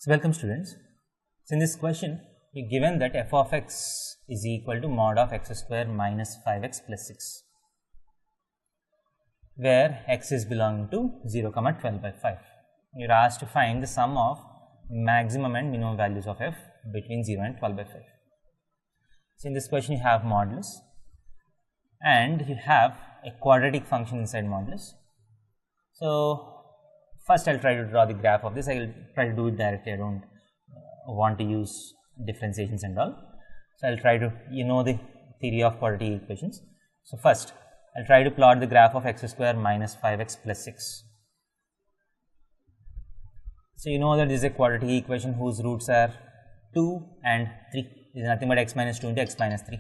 So welcome students. So in this question, we are given that f of x is equal to mod of x square minus 5x plus 6, where x is belonging to 0, 12 by 5. You are asked to find the sum of maximum and minimum values of f between 0 and 12 by 5. So in this question, you have modulus and you have a quadratic function inside modulus. So first I'll try to draw the graph of this. I will try to do it directly. I don't want to use differentiations and all. So I'll try to, the theory of quadratic equations. So first I'll try to plot the graph of x square minus 5x plus 6. So you know that this is a quadratic equation whose roots are 2 and 3. This is nothing but x minus 2 into x minus 3.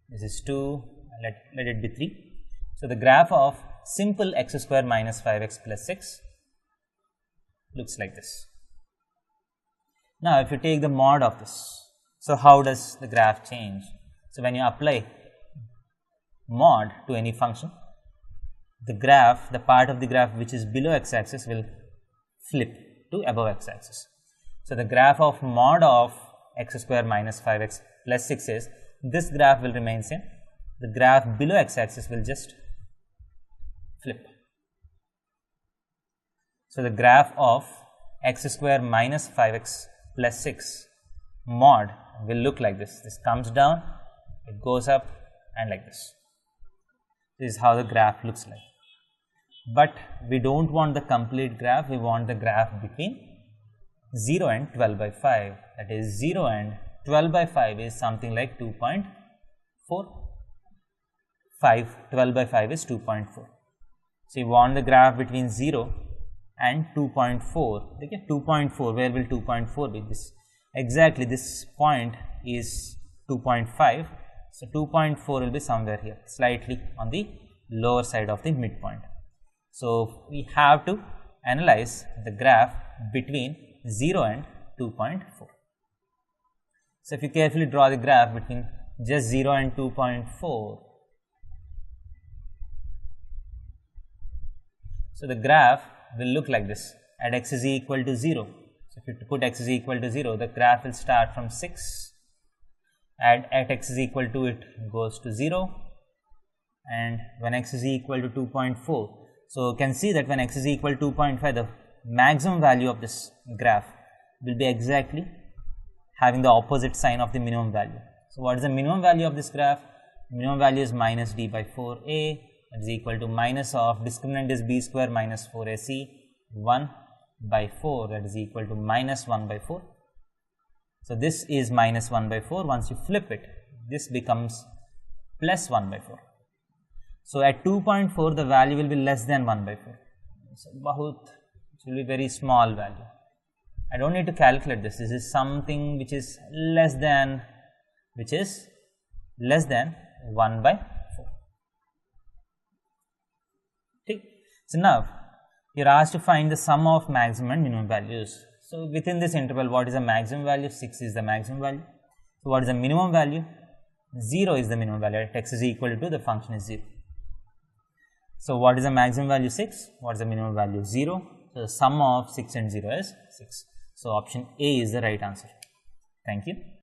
This is 2, let it be 3. So the graph of simple x square minus 5x plus 6 looks like this. Now if you take the mod of this, so how does the graph change? So when you apply mod to any function, the graph, the part of the graph which is below x-axis will flip to above x-axis. So the graph of mod of x square minus 5x plus 6 is, this graph will remain same, the graph below x-axis will just flip. So the graph of x square minus 5x plus 6 mod will look like this. This comes down, it goes up and like this. This is how the graph looks like. But we don't want the complete graph, we want the graph between 0 and 12 by 5. That is 0 and 12 by 5 is something like 2.4. 12 by 5 is 2.4. So you want the graph between 0 and 2.4. Okay, 2.4, where will 2.4 be? This exactly, this point is 2.5. So 2.4 will be somewhere here, slightly on the lower side of the midpoint. So we have to analyze the graph between 0 and 2.4. So if you carefully draw the graph between just 0 and 2.4, so the graph will look like this at x is equal to 0. So if you put x is equal to 0, the graph will start from 6, at x is equal to, it goes to 0, and when x is equal to 2.4, so you can see that when x is equal to 2.5, the maximum value of this graph will be exactly having the opposite sign of the minimum value. So what is the minimum value of this graph? Minimum value is minus d by 4a, that is equal to minus of discriminant is b square minus 4ac, 1 by 4, that is equal to minus 1 by 4. So this is minus 1 by 4. Once you flip it, this becomes plus 1 by 4. So at 2.4, the value will be less than 1 by 4. So it will be very small value. I don't need to calculate this. This is something which is less than 1 by 4. Okay. So now you are asked to find the sum of maximum and minimum values. So within this interval, what is the maximum value? 6 is the maximum value. So what is the minimum value? 0 is the minimum value. At x is equal to 2, the function is 0. So what is the maximum value? 6. What is the minimum value? 0. So the sum of 6 and 0 is 6. So option A is the right answer. Thank you.